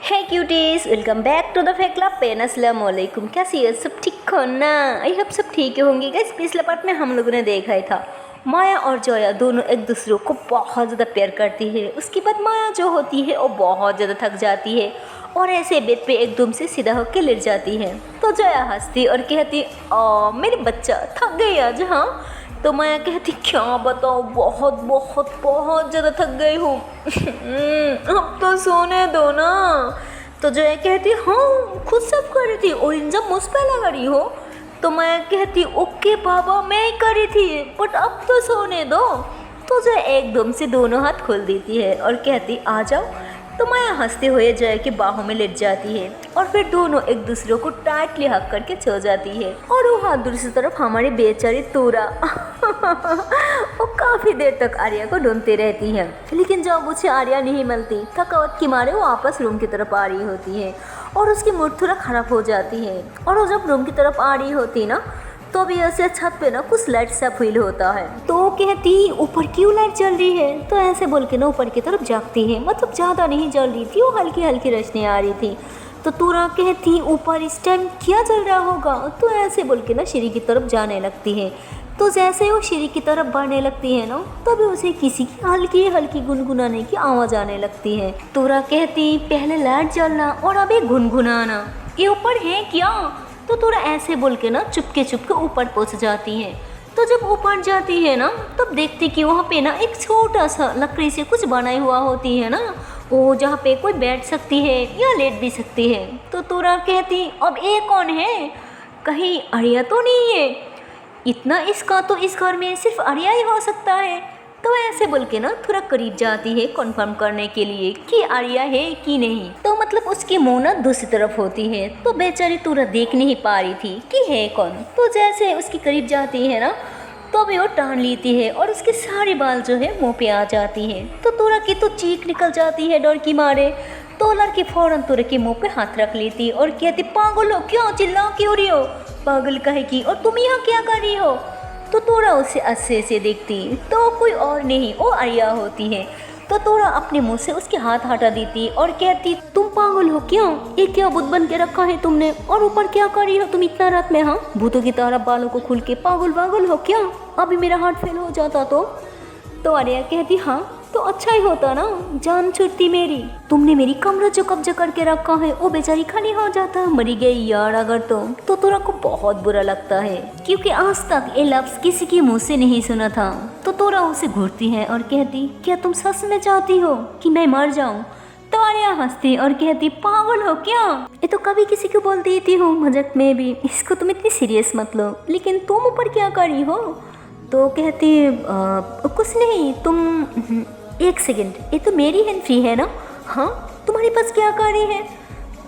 है cuties, welcome back to the fact club pen. अस्सलाम वालेकुम। कैसी है? सब ठीक हो ना? आई होप सब ठीक होंगे। गाइस पिछले पार्ट में हम लोगों ने देखा ही था माया और जोया दोनों एक दूसरे को बहुत ज़्यादा प्यार करती है। उसके बाद माया जो होती है वो बहुत ज़्यादा थक जाती है और ऐसे बेड पे एकदम से सीधा होकर लेट जाती है। तो जोया हंसती और कहती मेरे बच्चा थक गई आज। हाँ, तो माया कहती क्या बताओ, बहुत बहुत बहुत ज़्यादा थक गई हूँ। अब तो सोने दो ना। तो जोया कहती हाँ खुद सब कर रही थी और इंजम मुझ पे लगा रही हो। तो माया कहती ओके बाबा मैं ही कर रही थी बट अब तो सोने दो। तो जोया एकदम से दोनों हाथ खोल देती है और कहती आ जाओ। तो माया हंसते हुए जोया की बाहों में लेट जाती है और फिर दोनों एक दूसरे को टाइटली हक करके सो जाती है। और वो हाथ दूसरी तरफ हमारी बेचारी तोरा वो काफ़ी देर तक आर्या को ढूंढती रहती है, लेकिन जब उसे आर्या नहीं मिलती थकावट के मारे वो वापस रूम की तरफ आ रही होती है और उसकी मूड थोड़ा ख़राब हो जाती है। और वो जब रूम की तरफ आ रही होती ना तो अभी ऐसे छत पे ना कुछ लाइट सा फील होता है। तो वो कहती ऊपर क्यों लाइट जल रही है? तो ऐसे बोल के ना ऊपर की तरफ जागती है, मतलब ज़्यादा नहीं जल रही थी, वो हल्की हल्की रोशनी आ रही थी। तो तूरा कहती ऊपर इस टाइम क्या जल रहा होगा? तो ऐसे बोल के ना सीढ़ी की तरफ जाने लगती है। तो जैसे वो सीढ़ी की तरफ बढ़ने लगती है ना तो भी उसे किसी की हल्की हल्की गुनगुनाने की आवाज़ आने लगती है। तूरा कहती पहले लाइट जलना और अभी गुनगुनाना, ये ऊपर है क्या? तो थोड़ा ऐसे बोल के ना चुपके चुपके ऊपर पहुंच जाती है। तो जब ऊपर जाती है ना तब देखती कि वहाँ पे ना एक छोटा सा लकड़ी से कुछ बनाई हुआ होती है ना, वो जहाँ पे कोई बैठ सकती है या लेट भी सकती है। तो तोरा कहती अब ये कौन है? कहीं आर्या तो नहीं है? इतना इसका तो इस घर में सिर्फ आर्या ही हो सकता है। तो ऐसे बोल के ना थोड़ा करीब जाती है कंफर्म करने के लिए कि आर्या है कि नहीं। तो मतलब उसकी मुंह ना दूसरी तरफ होती है तो बेचारी तूरा देख नहीं पा रही थी कि है कौन। तो जैसे उसकी करीब जाती है ना तो भी वो टान लेती है और उसके सारे बाल जो है मुंह पे आ जाती है। तो तूरा की तो चीख निकल जाती है डर की मारे। तो लड़की फौरन तूरा के मुंह पे हाथ रख लेती और कहती पागल हो क्यों, चिल्ला क्यों रही हो? पागल कहेगी और तुम यहाँ क्या कर रही हो? तो तोरा उसे अच्छे से देखती तो कोई और नहीं वो आर्या होती है। तो तोरा अपने मुंह से उसके हाथ हटा देती और कहती तुम पागल हो क्या? ये क्या बुत बन के रखा है तुमने? और ऊपर क्या कर रही हो तुम इतना रात में? हाँ, भूतों की तरह बालों को खुल के पागल पागल हो क्या? अभी मेरा हाथ फेल हो जाता तो आर्या कहती हाँ तो अच्छा ही होता ना, जान छुट्टी मेरी। तुमने मेरी कमरा जो कब्जा करके रखा है वो बेचारी खाली हो जाता, मरी गई यार अगर तो तोरा को बहुत बुरा लगता है क्योंकि आज तक ये लफ्ज किसी के मुंह से नहीं सुना था। तो तोरा उसे घूरती है और कहती क्या तुम सच में चाहती हो कि मैं मर जाऊं? तो आर्या हंसती और कहती पागल हो क्या? ये तो कभी किसी को बोल देती हूँ मजाक में भी, इसको तुम इतनी सीरियस मत लो। लेकिन तुम ऊपर क्या कर रही हो? तो कहती कुछ नहीं, तुम एक सेकंड, ये तो मेरी हैंड फ्री है ना? हाँ, तुम्हारे पास क्या गाड़ी है?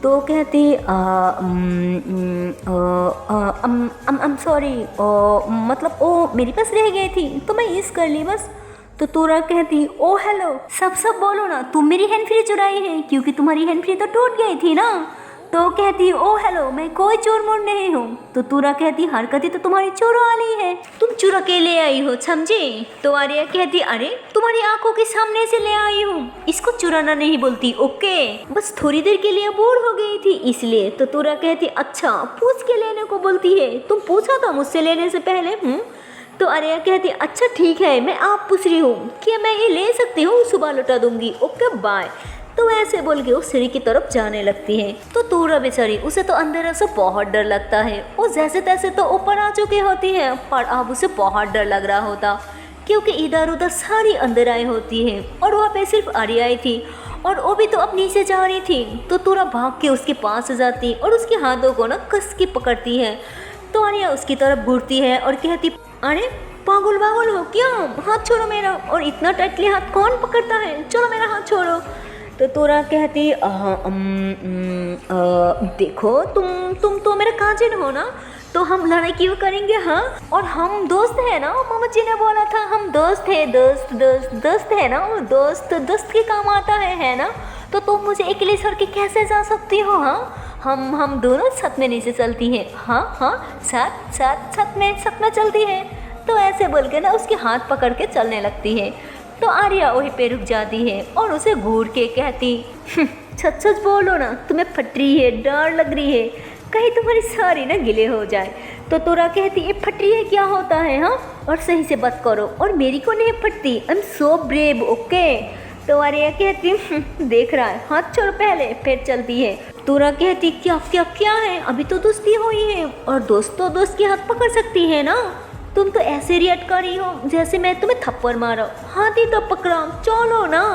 तो कहती सॉरी, मतलब ओ मेरे पास रह गई थी तो मैं यूज़ कर ली बस। तो तोरा कहती ओ हेलो, सब बोलो ना, तुम मेरी हैंड फ्री चुराई है क्योंकि तुम्हारी हैंड फ्री तो टूट गई थी ना। तो कहती ओ हेलो मैं कोई चोर मोर नहीं हूँ। तो तूरा कहती हरकतें तो तुम्हारी चोरों वाली है, तुम चुरा के ले आई हो, समझी? तो आर्या कहती अरे तुम्हारी आंखों के सामने से ले आई हूँ, इसको चुराना नहीं बोलती, ओके? बस थोड़ी देर के लिए बोर हो गई थी इसलिए। तो तूरा कहती अच्छा पूछ के लेने को बोलती है, तुम पूछा था मुझसे लेने से पहले? तो आर्या कहती अच्छा ठीक है, मैं आप पूछ रही हूँ कि मैं ये ले सकती हूँ, सुबह लौटा दूंगी, ओके बाय। तो ऐसे बोल के वो सीढ़ी की तरफ जाने लगती है। तो तूरा बेचारी, उसे तो अंधेरा से बहुत डर लगता है। वो जैसे तैसे तो ऊपर आ चुकी होती है पर अब उसे बहुत डर लग रहा होता क्योंकि इधर उधर सारी अंधेराई होती है और वहाँ पे सिर्फ आर्या ही थी और वो भी तो अपनी से जा रही थी। तो तूरा भाग के उसके पास जाती और उसके हाथों को ना कस के पकड़ती है। तो आर्या उसकी तरफ घूरती है और कहती अरे पागल पागल हो क्या, हाथ छोड़ो मेरा। और इतना टाइटली हाथ कौन पकड़ता है, चलो मेरा हाथ छोड़ो। तो तोरा कहती देखो तुम तो मेरा काजिन हो ना, तो हम लड़ाई क्यों करेंगे? हाँ, और हम दोस्त है ना, मामा जी ने बोला था हम दोस्त है, दोस्त है ना, वो दोस्त के काम आता है ना? तो तुम मुझे अकेले छोड़ के कैसे जा सकती हो? हाँ, हम दोनों साथ में नीचे चलती हैं। हाँ साथ में चलती है। तो ऐसे बोल के ना उसके हाथ पकड़ के चलने लगती है। तो आर्या वहीं पे रुक जाती है और उसे घूर के कहती सच सच बोलो ना, तुम्हें फट रही है, डर लग रही है, कहीं तुम्हारी सारी ना गिले हो जाए। तो तोरा कहती ये फट रही है क्या होता है हाँ, और सही से बात करो, और मेरी को नहीं फटती, I am so brave okay. तो आर्या कहती देख रहा है, हाथ छोड़ पहले फिर चलती है। तोरा कहती क्या क्या क्या है, अभी तो दोस्ती हुई है, और दोस्त तो दोस्त की हाथ पकड़ सकती है ना, तुम तो ऐसे रिएक्ट कर रही हो जैसे मैं तुम्हें थप्पड़ मारा, हाथ ही तो पकड़ा, चलो ना।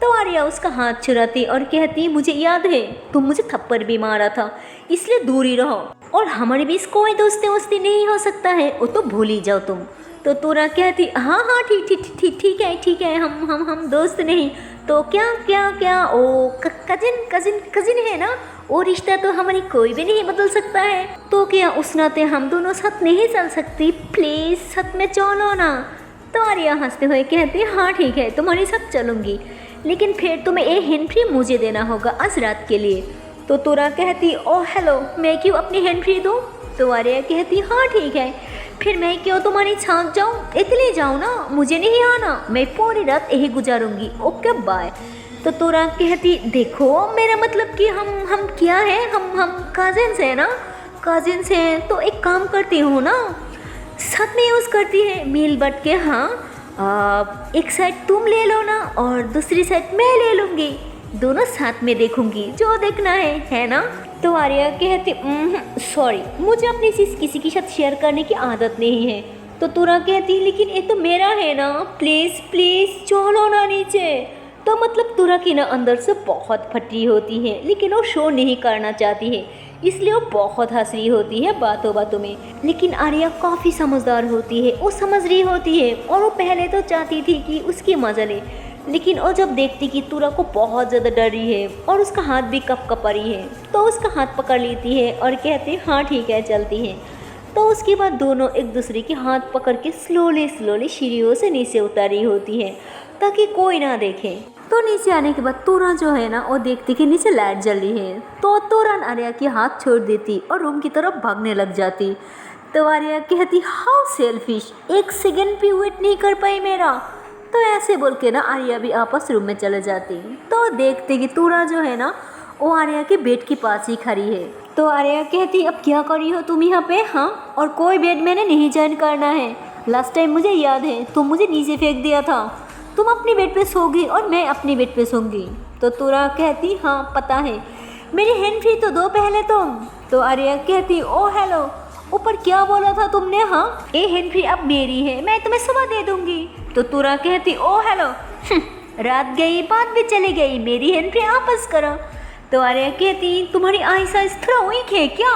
तो आर्या उसका हाथ छुड़ाती और कहती मुझे याद है तुम मुझे थप्पड़ भी मारा था, इसलिए दूरी रहो, और हमारे बीच कोई दोस्ती वोस्ती नहीं हो सकता है, वो तो भूल ही जाओ तुम। तो तोरा कहती हाँ हाँ ठीक ठीक ठीक ठीक है, हम दोस्त नहीं तो क्या क्या क्या, ओ कजिन कजिन कजिन है ना, वो रिश्ता तो हमारी कोई भी नहीं बदल सकता है, तो क्या उस नाते हम दोनों साथ नहीं चल सकती, प्लीज़ साथ में चलो ना। तो आर्या हंसते हुए कहती हाँ ठीक है तुम्हारे साथ चलूँगी, लेकिन फिर तुम्हें ये हैंड फ्री मुझे देना होगा आज रात के लिए। तो तोरा कहती ओह हेलो, मैं क्यों अपनी हैंड फ्री दूँ। तो आर्या कहती हाँ ठीक है, फिर मैं क्यों तुम्हारी छाँक जाऊँ, इतने जाऊँ ना, मुझे नहीं आना, मैं पूरी रात यही गुजारूंगी, ओके बाय। तो तोरा कहती देखो मेरा मतलब कि हम क्या है, हम कजिन्स हैं ना, कजिन्स हैं तो एक काम करती हूँ ना, साथ में यूज़ करती है मिल बट के, हाँ एक साइड तुम ले लो ना और दूसरी साइड मैं ले लूँगी, दोनों साथ में देखूंगी जो देखना है ना। तो आर्या कहती सॉरी, मुझे अपनी चीज़ किसी के साथ शेयर करने की आदत नहीं है। तो तोरा कहती लेकिन ये तो मेरा है ना, प्लीज़ प्लीज़ चलो ना नीचे। तो मतलब तोरा की ना अंदर से बहुत फटी होती है, लेकिन वो शो नहीं करना चाहती है, इसलिए वो बहुत हंस रही होती है बातों बातों में। लेकिन आर्या काफ़ी समझदार होती है, वो समझ रही होती है, और वो पहले तो चाहती थी कि उसकी मजा ले, लेकिन वो जब देखती कि तोरा को बहुत ज़्यादा डर रही है और उसका हाथ भी कप रही है, तो उसका हाथ पकड़ लेती है और कहती हाँ ठीक है चलती है। तो उसके बाद दोनों एक दूसरे के हाथ पकड़ के स्लोली स्लोली सीढ़ियों से नीचे उतारी होती है ताकि कोई ना देखे। तो नीचे आने के बाद तोरा जो है ना वो देखती कि नीचे लाइट जल रही है, तो तुरंत आर्या के हाथ छोड़ देती और रूम की तरफ भागने लग जाती। तो आर्या कहती हाउ सेल्फिश, एक सेकंड भी वेट नहीं कर पाई मेरा। तो ऐसे बोल के ना आर्या भी आपस रूम में चले जाती। तो देखते कि तोरा जो है ना वो आर्या के बेड के पास ही खड़ी है। तो आर्या कहती अब क्या करी हो तुम यहाँ पे, हाँ और कोई बेड मैंने नहीं ज्वाइन करना है, लास्ट टाइम मुझे याद है तुम मुझे नीचे फेंक दिया था, तुम अपनी बेड पे सोगी और मैं अपनी बेड पे सोऊंगी। तो तोरा कहती हाँ पता है, मेरी हैंड फ्री तो दो पहले तुम। तो आर्या कहती ओ हेलो, ऊपर क्या बोला था तुमने, हाँ ये हैंड फ्री अब मेरी है, मैं तुम्हें सुबह दे दूंगी। तो तोरा कहती ओ हेलो रात गई बात भी चली गई, मेरी हैंड फ्री वापस करो। तो आर्या कहती तुम्हारी आई साइज थोड़ा वीक है क्या।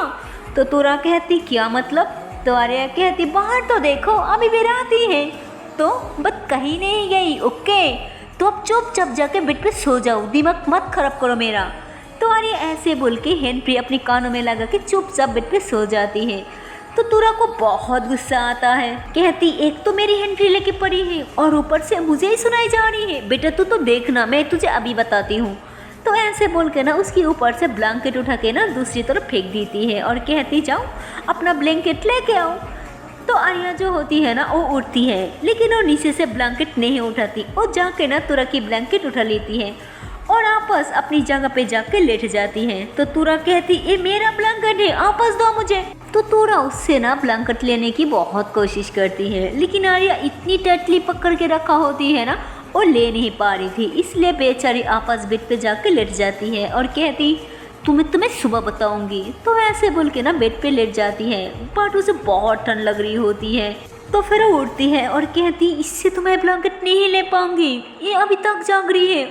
तो तोरा कहती क्या मतलब। तो आर्या कहती बाहर तो देखो अभी भी रात ही है, तो बट कहीं नहीं गई ओके, तो अब चुपचाप जाके बेड पे सो जाओ, दिमाग मत खराब करो मेरा। तो आर्या ऐसे बोल के हैंड फ्री अपनी कानों में लगा के चुपचाप बेड पे सो जाती है। तो तोरा को बहुत गुस्सा आता है, कहती एक तो मेरी हैंड फ्री लेके पड़ी है और ऊपर से मुझे ही सुनाई जा रही है, बेटा तू तो देखना मैं तुझे अभी बताती हूँ। तो ऐसे बोल के ना उसके ऊपर से ब्लैंकेट उठा के ना दूसरी तरफ फेंक देती है और कहती जाओ अपना ब्लैंकेट लेके आओ। तो आर्या जो होती है ना वो उठती है, लेकिन वो नीचे से ब्लैंकेट नहीं उठाती, वो जाके ना तोरा की ब्लैंकेट उठा लेती है और आपस अपनी जगह पे जाके लेट जाती है। तो तोरा कहती ये मेरा ब्लैंकेट है, आपस दो मुझे। तो तोरा उससे ना ब्लैंकेट लेने की बहुत कोशिश करती है, लेकिन आर्या इतनी टाइटली पकड़ के रखा होती है ना वो ले नहीं पा रही थी, इसलिए बेचारी आपस बेड पे जाके लेट जाती है और कहती तुम्हें सुबह बताऊंगी। तो ऐसे बोल के ना बेड पे लेट जाती है, बट उसे बहुत ठंड लग रही होती है। तो फिर वो उठती है और कहती इससे तो मैं ब्लैंकेट नहीं ले पाऊंगी, ये अभी तक जाग रही है,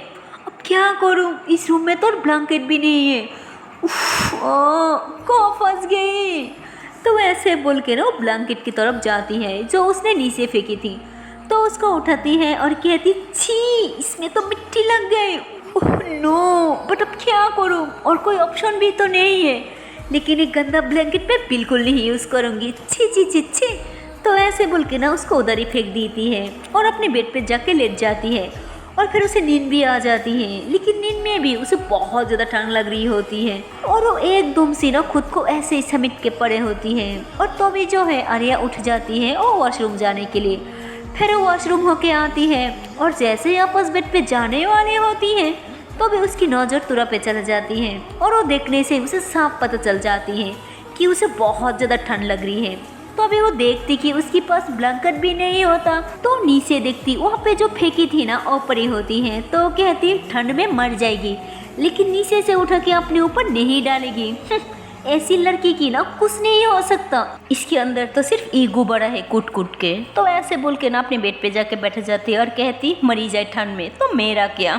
अब क्या करूं, इस रूम में तो ब्लैंकेट भी नहीं है, को फंस गई। तो ऐसे बोल के ना वो ब्लैंकेट की तरफ जाती है जो उसने नीचे फेंकी थी। तो उसको उठाती है और कहती छी इसमें तो मिट्टी लग गई, ओह नो, बट अब क्या करूं, और कोई ऑप्शन भी तो नहीं है, लेकिन एक गंदा ब्लैंकेट पे बिल्कुल नहीं यूज़ करूँगी, छी छी छी छी। तो ऐसे बोल के ना उसको उधर ही फेंक देती है और अपने बेड पे जाके लेट जाती है और फिर उसे नींद भी आ जाती है, लेकिन नींद में भी उसे बहुत ज़्यादा ठंड लग रही होती है और वो एकदम से ना खुद को ऐसे ही समेट के पड़े होती है। और तो भी जो है आर्या उठ जाती है और वॉशरूम जाने के लिए, फिर वो वॉशरूम होके आती है और जैसे ही आपस बेड पे जाने वाली होती है तो भी उसकी नज़र तुरा पे चल जाती है और वो देखने से उसे साफ पता चल जाती है कि उसे बहुत ज़्यादा ठंड लग रही है। तो अभी वो देखती कि उसके पास ब्लैंकेट भी नहीं होता, तो नीचे देखती वहाँ पे जो फेंकी थी ना वो पड़ी होती है। तो कहती ठंड में मर जाएगी, लेकिन नीचे से उठा के अपने ऊपर नहीं डालेगी। ऐसी लड़की की ना कुछ नहीं हो सकता, इसके अंदर तो सिर्फ ईगो बड़ा है कूट कूट के। तो ऐसे बोल के ना अपने बेड पे जाके बैठ जाती है और कहती मरी जाए ठंड में तो मेरा क्या।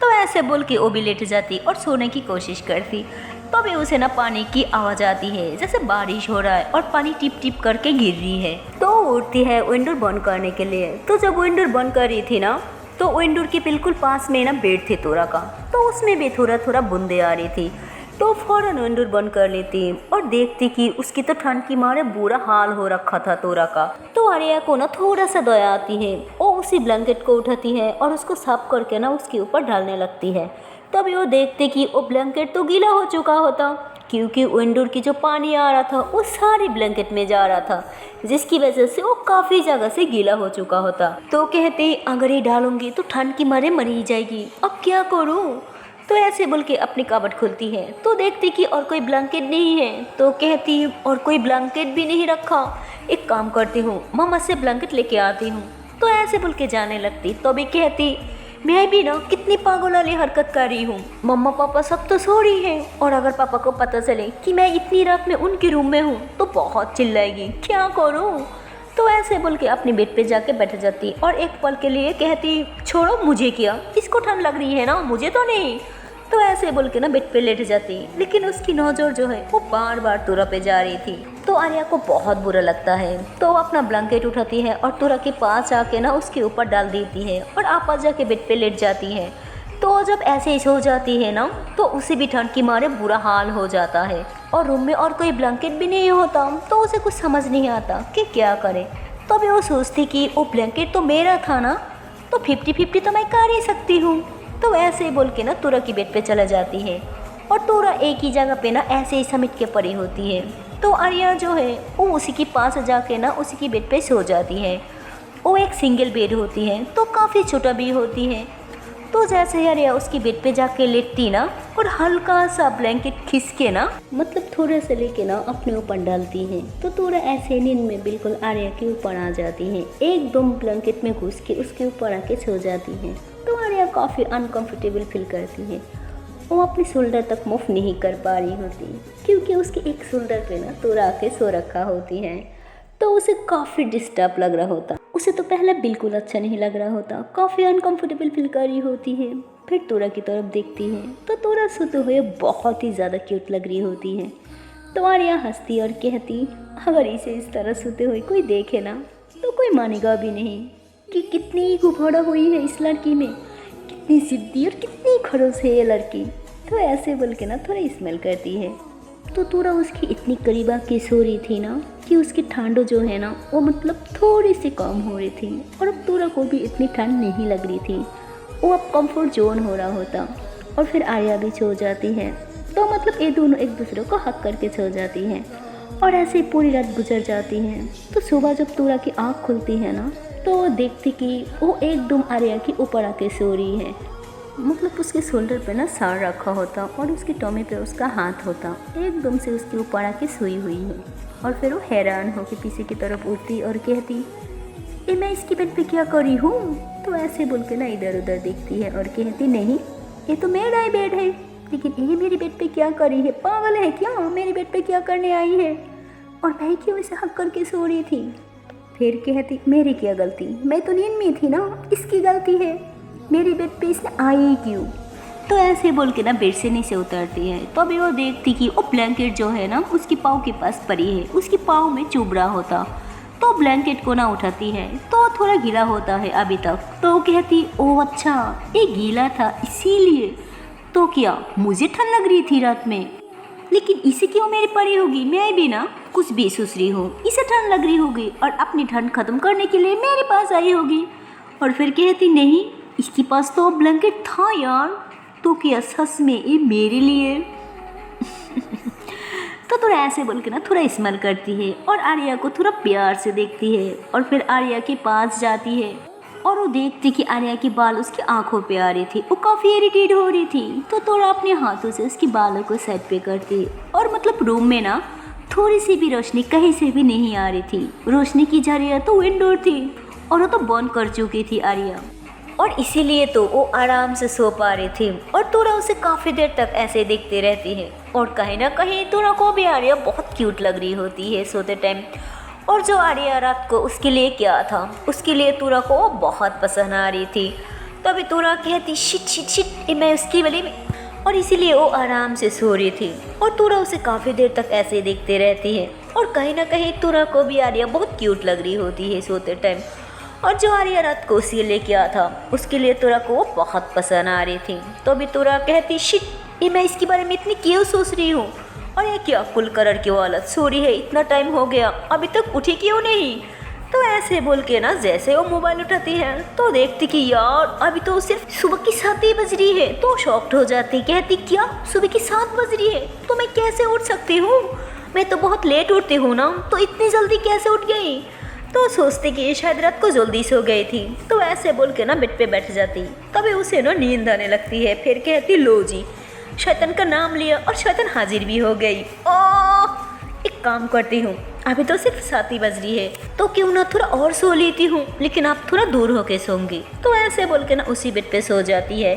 तो ऐसे बोल के वो भी लेट जाती और सोने की कोशिश करती। तो अभी उसे ना पानी की आवाज़ आती है, जैसे बारिश हो रहा है और पानी टिप टिप करके गिर रही है। तो उठती है विंडो बंद करने के लिए। तो जब विंडो बंद कर रही थी ना, तो विंडो के बिल्कुल पास में ना बेड थे तोरा का, तो उसमें भी थोड़ा थोड़ा बूंदे आ रही थी। तो फ़ौरन विंडो बंद कर लेती और देखती कि उसकी तो ठंड की मारे बुरा हाल हो रखा था तोरा का। तो आर्या को ना थोड़ा सा दया आती है, वो उसी ब्लैंकेट को उठाती है और उसको साफ करके ना उसके ऊपर डालने लगती है। तभी वो देखते कि वो ब्लैंकेट तो गीला हो चुका होता, क्योंकि विंडो की जो पानी आ रहा था वो सारी ब्लैंकेट में जा रहा था, जिसकी वजह से वो काफ़ी जगह से गीला हो चुका होता। तो कहते अगर ये डालूंगी तो ठंड की मारे मर ही जाएगी, अब क्या करूँ। तो ऐसे बोल के अपनी कबर्ड खुलती है तो देखती कि और कोई ब्लैंकेट नहीं है। तो कहती और कोई ब्लैंकेट भी नहीं रखा, एक काम करती हूँ मम्मा से ब्लैंकेट लेके आती हूँ। तो ऐसे बोल के जाने लगती। तो भी कहती मैं भी ना कितनी पागल वाली हरकत कर रही हूँ, मम्मा पापा सब तो सो रही हैं और अगर पापा को पता चले कि मैं इतनी रात में उनके रूम में हूँ तो बहुत चिल्लाएगी, क्या करूँ। तो ऐसे बोल के अपने बेड पे जाके बैठ जाती और एक पल के लिए कहती छोड़ो मुझे क्या, इसको ठंड लग रही है ना, मुझे तो नहीं। तो ऐसे बोल के ना बेड पे लेट जाती, लेकिन उसकी नज़र जो है वो बार बार तुरा पे जा रही थी। तो आर्या को बहुत बुरा लगता है, तो वो अपना ब्लैंकेट उठाती है और तुरा के पास आके ना उसके ऊपर डाल देती है और आपस जाके बेड पे लेट जाती है। तो जब ऐसे ही सो जाती है ना, तो उसे भी ठंड की मारे बुरा हाल हो जाता है और रूम में और कोई ब्लैंकेट भी नहीं होता। तो उसे कुछ समझ नहीं आता कि क्या करे। तो अभी वो सोचती कि वो ब्लैंकेट तो मेरा था ना, तो 50-50 तो मैं कर ही सकती हूँ। तो ऐसे ही बोल के ना तुरा की बेड पे चला जाती है और तुरा एक ही जगह पे ना ऐसे ही समेट के पड़ी होती है। तो आर्या जो है वो उसी के पास जाके ना उसी की बेड पे सो जाती है। वो एक सिंगल बेड होती है तो काफ़ी छोटा भी होती है। तो जैसे ही आर्या उसकी बेड पे जाके लेटती ना और हल्का सा ब्लैंकेट खींच के ना, मतलब थोड़ा सा लेके ना अपने ऊपर डालती है, तो थोड़ा ऐसे नींद में बिल्कुल आर्या के ऊपर आ जाती है, एकदम ब्लैंकेट में घुस के उसके ऊपर आके सो जाती है। तो आर्या काफ़ी अनकंफर्टेबल फील करती है, वो अपने शोल्डर तक मूव नहीं कर पा रही होती, क्योंकि उसके एक शोल्डर पे ना तोरा के सो रखा होती है। तो उसे काफ़ी डिस्टर्ब लग रहा होता, उसे तो पहले बिल्कुल अच्छा नहीं लग रहा होता, काफ़ी अनकंफर्टेबल फील कर रही होती है। फिर तोरा की तरफ देखती है तो तोरा सोते हुए बहुत ही ज़्यादा क्यूट लग रही होती है। तो आर्या हंसती और कहती अगर इसे इस तरह सोते हुए कोई देखे ना तो कोई मानेगा भी नहीं कि कितनी गुफाड़ा हुई है इस लड़की में, कितनी जिद्दी और कितनी खड़ूस है ये लड़की। तो ऐसे बोल के ना थोड़ा स्मेल करती है। तो तोरा उसकी इतनी करीब आके सो रही थी ना कि उसकी ठंड जो है ना वो मतलब थोड़ी सी कम हो रही थी और अब तोरा को भी इतनी ठंड नहीं लग रही थी, वो अब कंफर्ट जोन हो रहा होता। और फिर आर्या भी सो जाती है। तो मतलब ये दोनों एक दूसरे को हक करके सो जाती हैं और ऐसे ही पूरी रात गुजर जाती हैं। तो सुबह जब तोरा की आँख खुलती है ना, तो वो देखती कि वो एकदम आर्या के ऊपर आके सो रही है, मतलब उसके शोल्डर पे ना साड़ रखा होता और उसकी टॉमी पे उसका हाथ होता, एकदम से उसके ऊपर आके सोई हुई है। और फिर वो हैरान होकर पीछे की तरफ उठती और कहती ये मैं इसकी बेड पे क्या कर रही हूँ। तो ऐसे बोल के ना इधर उधर देखती है और कहती नहीं ये तो मेरा ही बेड है, लेकिन ये मेरी बेड पे क्या कर रही है, पागल है क्या, मेरी बेड पे क्या करने आई है और मैं क्यों इसे हक करके सो रही थी। फिर कहती मेरी क्या गलती, मैं तो नींद में थी ना, इसकी गलती है, मेरी बेड पे इसने आई क्यों। तो ऐसे बोल के ना बेड से नीचे उतरती है। तो अभी वो देखती कि वो ब्लैंकेट जो है ना उसकी पाँव के पास पड़ी है, उसकी पाँव में चुभ रहा होता। तो ब्लैंकेट को ना उठाती है तो थोड़ा गीला होता है अभी तक। तो कहती ओ अच्छा ये गीला था इसीलिए, तो क्या मुझे ठंड लग रही थी रात में, लेकिन इसे क्यों मेरे पड़ी होगी, मैं भी ना कुछ बेसुसरी हूँ, इसे ठंड लग रही होगी और अपनी ठंड खत्म करने के लिए मेरे पास आई होगी। और फिर कहती नहीं इसके पास तो ब्लैंकेट था यार, तो क्या सच में ये मेरे लिए। तो थोड़ा ऐसे बोल के ना थोड़ा स्मेल करती है और आर्या को थोड़ा प्यार से देखती है और फिर आर्या के पास जाती है और वो देखती कि आर्या के बाल उसकी आंखों पे आ रही थी। वो काफी इरिटेट हो रही थी, तो थोड़ा अपने हाथों से उसके बालों को साइड पे करती। और मतलब रूम में ना थोड़ी सी भी रोशनी कहीं से भी नहीं आ रही थी। रोशनी की जरिया तो विंडो थी और वो तो बंद कर चुकी थी आर्या, और इसीलिए तो वो आराम से सो पा रही थी। और तोरा उसे काफ़ी देर तक ऐसे देखती रहती है। और कहीं ना कहीं तोरा को भी आर्या बहुत क्यूट लग रही होती है सोते टाइम। और जो आर्या रात को उसके लिए क्या था, उसके लिए तोरा को वो बहुत पसंद आ रही थी। तभी तोरा कहती शिट शिट शिट मैं उसकी वाली में, और इसीलिए वो आराम से सो रही थी। और तोरा उसे काफ़ी देर तक ऐसे देखते रहती है। और कहीं ना कहीं तोरा को भी आर्या बहुत क्यूट लग रही होती है सोते टाइम। और जो आर्या रात को उसके लिए क्या था, उसके लिए तोरा को वो बहुत पसंद आ रही थी। तो भी तोरा कहती शिट ये मैं इसके बारे में इतनी क्यों सोच रही हूँ, और ये क्या फुल कलर की हालत सो रही है, इतना टाइम हो गया अभी तक उठी क्यों नहीं। तो ऐसे बोल के ना जैसे वो मोबाइल उठाती है तो देखती कि यार अभी तो सिर्फ सुबह की 7 ही बज रही है। तो शॉक्ड हो जाती, कहती क्या सुबह की 7 बज रही है, तो मैं कैसे उठ सकती हूँ, मैं तो बहुत लेट उठती हूँ ना, तो इतनी जल्दी कैसे उठ गई। तो सोचती कि शायद रात को जल्दी सो गई थी। तो ऐसे बोल के ना बेड पे बैठ जाती। तभी उसे ना नींद आने लगती है। फिर कहती लो जी, शैतान का नाम लिया और शैतान हाजिर भी हो गई। एक काम करती हूँ, अभी तो सिर्फ 7 ही बज रही है, तो क्यों ना थोड़ा और सो लेती हूँ, लेकिन आप थोड़ा दूर होके सोंगी। तो ऐसे बोल के ना उसी बेड पे सो जाती है।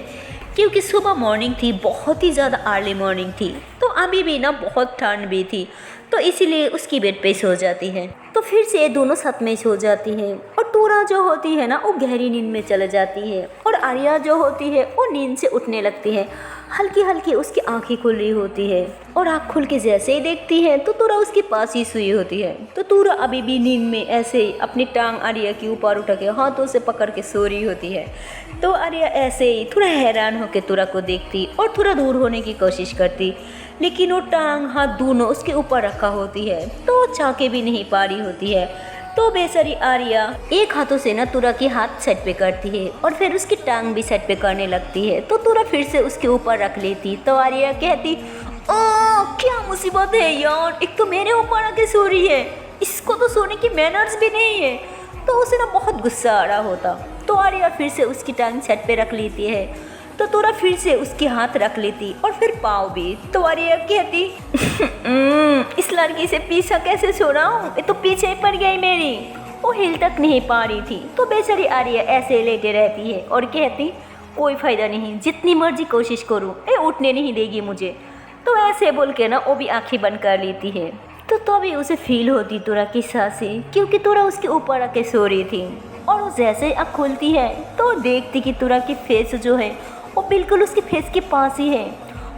क्योंकि सुबह मॉर्निंग थी, बहुत ही ज़्यादा अर्ली मॉर्निंग थी, तो अभी भी ना बहुत ठंड भी थी, तो इसीलिए उसकी बेड पे सो जाती है। तो फिर से ये दोनों साथ में सो जाती है। और तोरा जो होती है ना वो गहरी नींद में चले जाती है। और आर्या जो होती है वो नींद से उठने लगती है। हल्की हल्की उसकी आंखें खुल रही होती है। और आँख खुल के जैसे ही देखती है तो तोरा उसके पास ही सोई होती है। तो तोरा अभी भी नींद में ऐसे ही अपनी टांग आर्या के ऊपर उठा के हाथों से पकड़ के सो रही होती है। तो आर्या ऐसे ही थोड़ा हैरान होकर तोरा को देखती और थोड़ा दूर होने की कोशिश करती, लेकिन वो टांग हाथ दोनों उसके ऊपर रखा होती है, तो चाके भी नहीं पा रही होती है। तो बेचारी आर्या एक हाथों से ना तोरा की हाथ सेट पे करती है और फिर उसकी टांग भी सेट पे करने लगती है। तो तोरा फिर से उसके ऊपर रख लेती। तो आर्या कहती ओ क्या मुसीबत है यार, एक तो मेरे ऊपर आके सो रही है, इसको तो सोने की मैनर्स भी नहीं है। तो उसे ना बहुत गुस्सा आ रहा होता। तो आर्या फिर से उसकी टांग सेट पे रख लेती है। तो तोरा फिर से उसके हाथ रख लेती और फिर पाँव भी। तो आर्या कहती इस लड़की से पीछा कैसे छोड़ा हूँ, ये तो पीछे ही पड़ गई मेरी। वो हिल तक नहीं पा रही थी। तो बेचारी आर्या ऐसे लेटे रहती है और कहती कोई फ़ायदा नहीं, जितनी मर्जी कोशिश करूँ ये उठने नहीं देगी मुझे। तो ऐसे बोल के ना वो भी आँखें बंद कर लेती है। तो तभी उसे फील होती तोरा की सांसें, क्योंकि तोरा उसके ऊपर आके सो रही थी। और वो जैसे ही आँख खुलती है तो देखती कि तोरा की फेस जो है वो बिल्कुल उसके फेस के पास ही है।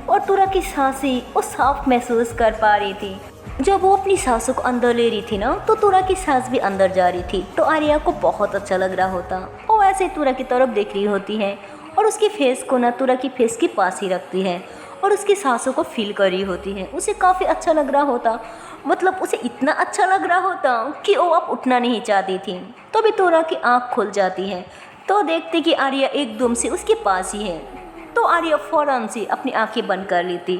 और तोरा की सांसें वो साफ महसूस कर पा रही थी। जब वो अपनी सांसों को अंदर ले रही थी ना तो तोरा की सांस भी अंदर जा रही थी। तो आर्या को बहुत अच्छा लग रहा होता। वो ऐसे तोरा की तरफ देख रही होती है और उसकी फेस को ना तोरा की फेस के पास ही रखती है और उसकी सांसों को फील कर रही होती है। उसे काफ़ी अच्छा लग रहा होता, मतलब उसे इतना अच्छा लग रहा होता कि वो अब उठना नहीं चाहती थी। तो भी तोरा की आँख खुल जाती है तो देखती कि आर्या एकदम से उसके पास ही है। तो आर्या फौरन से अपनी आंखें बंद कर लेती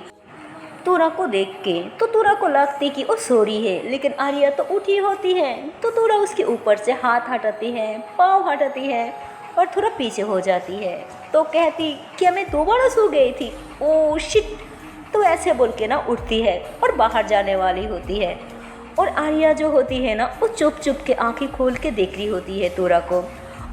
तोरा को देख के। तो तोरा को लगती कि वो सो रही है, लेकिन आर्या तो उठी होती है। तो तोरा उसके ऊपर से हाथ हटाती है, पाँव हटाती है और थोड़ा पीछे हो जाती है। तो कहती क्या मैं दोबारा सो गई थी, ओ शिट। तो ऐसे बोल के ना उठती है और बाहर जाने वाली होती है। और आर्या जो होती है ना वो चुप चुप के आंखें खोल के देख रही होती है तोरा को।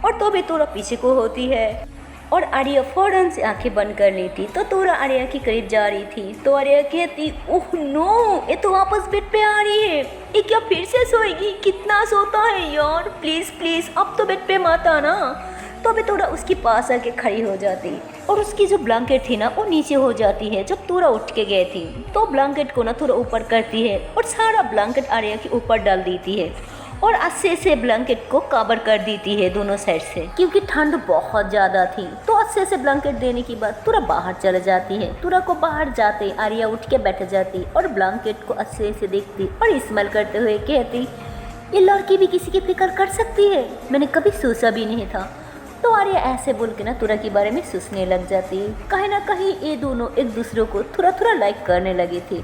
और तो भी तोरा पीछे को होती है और आर्या फौरन से आंखें बंद कर लेती। तो तोरा आर्या के करीब जा रही थी। तो आर्या कहती ओह नो, ये तो वापस बेड पे आ रही है, ये क्या फिर से सोएगी, कितना सोता है यार, प्लीज़ प्लीज़ अब तो बेड पे मत आना। तो अभी तोरा उसके पास आके खड़ी हो जाती और उसकी जो ब्लैंकेट थी ना वो नीचे हो जाती है जब तोरा उठ के गए थी। तो ब्लैंकेट को ना थोड़ा ऊपर करती है और सारा ब्लैंकेट आर्या के ऊपर डाल देती है और अच्छे से ब्लैंकेट को कवर कर देती है दोनों साइड से, क्योंकि ठंड बहुत ज़्यादा थी। तो अच्छे से ब्लैंकेट देने के बाद तोरा बाहर चले जाती है। तोरा को बाहर जाते आर्या उठ के बैठ जाती और ब्लैंकेट को अच्छे से देखती और स्मेल करते हुए कहती ये लड़की भी किसी की फिक्र कर सकती है, मैंने कभी सोचा भी नहीं था। तो आर्या ऐसे बोल के ना तोरा के बारे में सोचने लग जाती। कहीं ना कहीं ये दोनों एक दूसरे को थोड़ा थोड़ा लाइक करने लगी थी,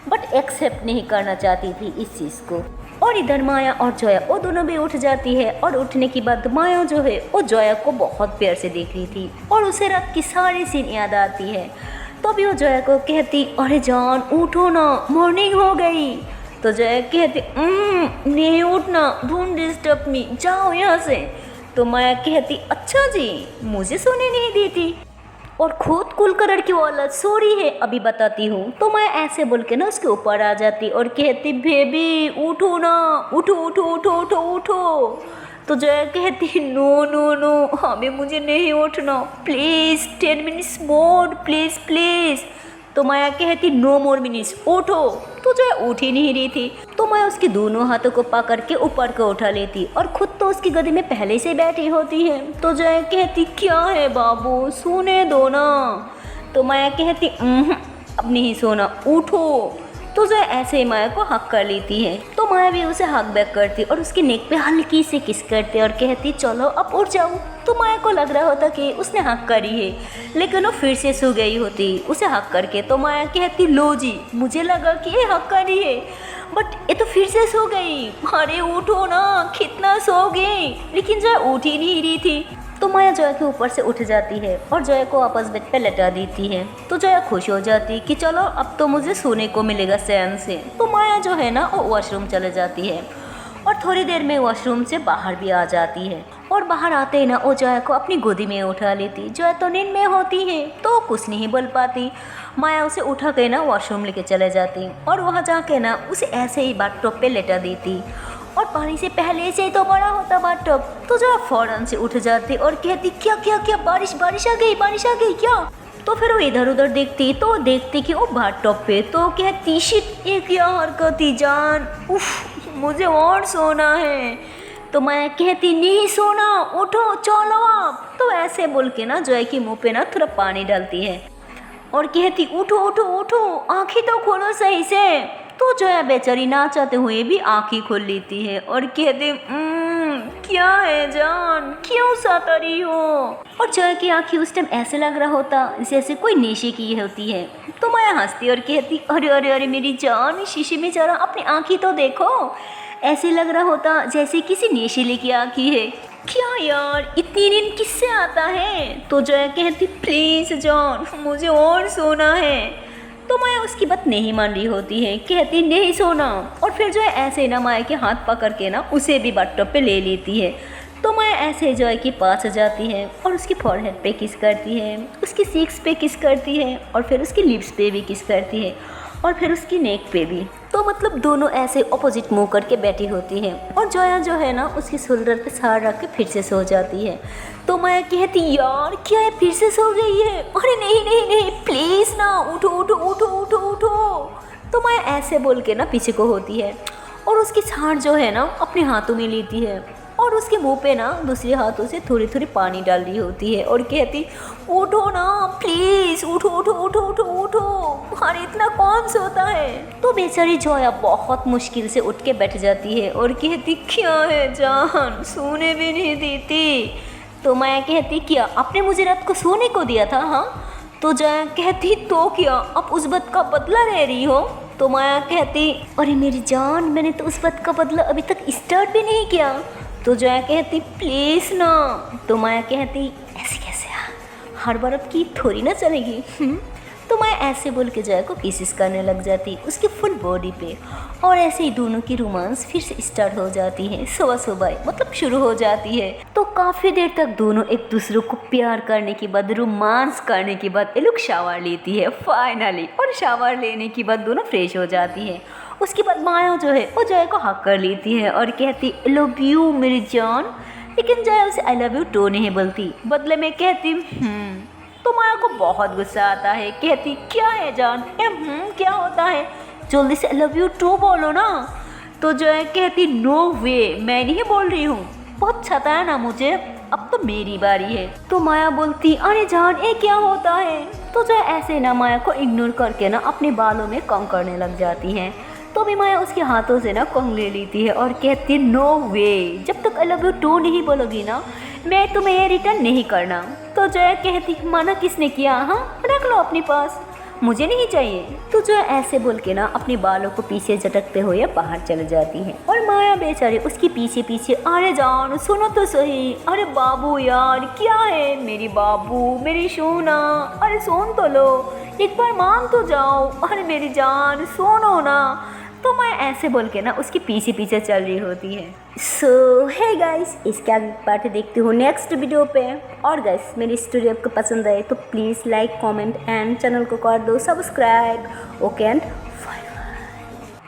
बट एक्सेप्ट नहीं करना चाहती थी इस चीज़ को। और इधर माया और जोया वो दोनों भी उठ जाती है और उठने के बाद माया जो है वो जोया को बहुत प्यार से देख रही थी और उसे रात की सारी सीन याद आती है। तो भी वो जोया को कहती अरे जान उठो ना, मॉर्निंग हो गई। तो जोया कहती नहीं उठना, डोंट डिस्टर्ब मी, जाओ यहाँ से। तो माया कहती अच्छा जी, मुझे सोने नहीं देती और खुद कुल कलर की औलाद सो रही है, अभी बताती हूँ। तो मैं ऐसे बोल के ना उसके ऊपर आ जाती और कहती बेबी उठो ना, उठो उठो उठो उठो उठो। तो जया कहती नो नो नो, अभी मुझे नहीं उठना, please 10 minutes more, please please. तो माया कहती नो मोर मिनट्स, उठो। तो जया उठ ही नहीं रही थी। तो मैं उसके दोनों हाथों को पकड़ के ऊपर को उठा लेती और खुद तो उसकी गदी में पहले से बैठी होती है। तो जया कहती क्या है बाबू, सोने दो ना। तो माया कहती अब नहीं सोना, उठो। तो जया ऐसे ही माया को हक कर लेती है। तो माया भी उसे हक बैक करती और उसके नेक पे हल्की से किस करती और कहती चलो अब उठ जाओ। तो माया को लग रहा होता कि उसने हक करी है, लेकिन वो फिर से सो गई होती उसे हक करके। तो माया कहती लो जी, मुझे लगा कि ये हक करी है बट ये तो फिर से सो गई, अरे उठो ना, कितना सोगे। लेकिन जया उठ ही नहीं रही थी। तो माया जोया के ऊपर से उठ जाती है और जोया को वापस बेड पे लटा देती है। तो जोया खुश हो जाती कि चलो अब तो मुझे सोने को मिलेगा चैन से। तो माया जो है ना वो वॉशरूम चले जाती है और थोड़ी देर में वॉशरूम से बाहर भी आ जाती है और बाहर आते ही ना वो जोया को अपनी गोदी में उठा लेती। जोया तो नींद में होती है तो कुछ नहीं बोल पाती। माया उसे उठा के ना वॉशरूम लेके चले जाती और वहाँ जाके ना उसे ऐसे ही बाथटब पे लेटा देती और पानी से पहले से ही तो बड़ा होता बाथटब। तो जो फौरन से उठ जाती और कहती क्या क्या क्या, बारिश बारिश आ गई, बारिश आ गई क्या। तो फिर वो इधर उधर देखती तो देखती कि वो बाथटब पे। तो कहती शिट, ये क्या हरकत थी जान, उफ मुझे और सोना है। तो मैं कहती नहीं सोना, उठो चलो आप। तो ऐसे बोल के ना जोया के मुँह पे ना थोड़ा पानी डालती है और कहती उठो उठो उठो, आँखें तो खोलो सही से। तो जोया बेचारी ना चाहते हुए भी आँखें खोल लेती है और कहती क्या है जान, क्यों सता रही हो। और जोया की आँखें उस टाइम ऐसे लग रहा होता जैसे कोई नेशे की होती है। तो माया हंसती और कहती अरे अरे अरे मेरी जान, शीशे में जरा अपनी आँखें तो देखो, ऐसे लग रहा होता जैसे किसी नेशीले की आँखें है। क्या यार इतनी नींद किससे आता है। तो जोया कहती प्लीज़ जॉन, मुझे और सोना है। तो माया उसकी बात नहीं मान रही होती है, कहती नहीं सोना। और फिर जो है ऐसे ना माया के हाथ पकड़ के ना उसे भी बाथटब पे ले लेती है। तो माया ऐसे जॉय के पास जाती है और उसकी फॉरहेड पे किस करती है, उसकी सीक्स पे किस करती है और फिर उसकी लिप्स पे भी किस करती है और फिर उसकी नेक पे भी। तो मतलब दोनों ऐसे ऑपोजिट मुंह करके बैठी होती है और जोया जो है ना उसके शोल्डर पे सर रख के फिर से सो जाती है। तो माया कहती यार क्या है, फिर से सो गई है, अरे नहीं नहीं नहीं प्लीज़ ना, उठो उठो उठो उठो उठो। तो माया ऐसे बोल के ना पीछे को होती है और उसकी छाड़ जो है ना अपने हाथों में लेती है और उसके मुंह पे ना दूसरे हाथों से थोड़ी थोड़ी पानी डाल रही होती है और कहती उठो ना प्लीज़, उठो उठो उठो उठो उठो, अरे इतना कौन सोता है। तो बेचारी जोया बहुत मुश्किल से उठ के बैठ जाती है और कहती क्या है जान, सोने भी नहीं देती। तो मैं कहती क्या आपने मुझे रात को सोने को दिया था। हाँ। तो जोया कहती तो क्या अब उस बात का बदला ले रही हो। तो माया कहती अरे मेरी जान, मैंने तो उस बात का बदला अभी तक स्टार्ट भी नहीं किया। तो जोया कहती प्लीज़ ना। तो माया कहती ऐसे कैसे, हर बार अब की थोड़ी ना चलेगी। तो मैं ऐसे बोल के जोया को किसिस करने लग जाती उसकी फुल बॉडी पे और ऐसे ही दोनों की रोमांस फिर से स्टार्ट हो जाती है, सुबह सुबह मतलब शुरू हो जाती है। तो काफ़ी देर तक दोनों एक दूसरे को प्यार करने के बाद, रोमांस करने के बाद ये लोग शावर लेती है फाइनली। और शावर लेने के बाद दोनों फ्रेश हो जाती है। उसके बाद माया जो है वो जोया को हक कर लेती है और कहती आई लव यू मेरी जान। लेकिन जोया उसे आई लव यू टू नहीं बोलती, बदले में कहती तो माया को बहुत गुस्सा आता है, कहती क्या है जान, क्या होता है, जल्दी से आई लव यू टू बोलो ना। तो जोया कहती नो वे, मैं नहीं बोल रही हूँ, बहुत सताया ना मुझे, अब तो मेरी बारी है। तो माया बोलती अरे जान ये क्या होता है। तो जोया ऐसे ना माया को इग्नोर करके ना अपने बालों में कंघ करने लग जाती है। तो भी माया उसके हाथों से ना कंघ ले लेती है और कहती नो वे, जब तक आई लव यू टू नहीं बोलोगी ना मैं तुम्हें ये रिटर्न नहीं करना। तो जोया कहती माना किसने किया, हाँ रख लो अपने पास। मुझे नहीं चाहिए। तो जो ऐसे बोल के ना अपने बालों को पीछे झटकते हुए बाहर चले जाती है और माया बेचारी उसके पीछे पीछे, अरे जान सुनो तो सही, अरे बाबू यार क्या है, मेरी बाबू मेरी सोना, अरे सुन तो लो, एक बार मान तो जाओ, अरे मेरी जान सुनो ना। तो मैं ऐसे बोल के ना उसके पीछे पीछे चल रही होती है। सो है गाइस, इसके आगे पार्ट देखते हो नेक्स्ट वीडियो पे। और गाइस मेरी स्टोरी आपको पसंद आए तो please like comment and channel को कर दो सब्सक्राइब। Okay and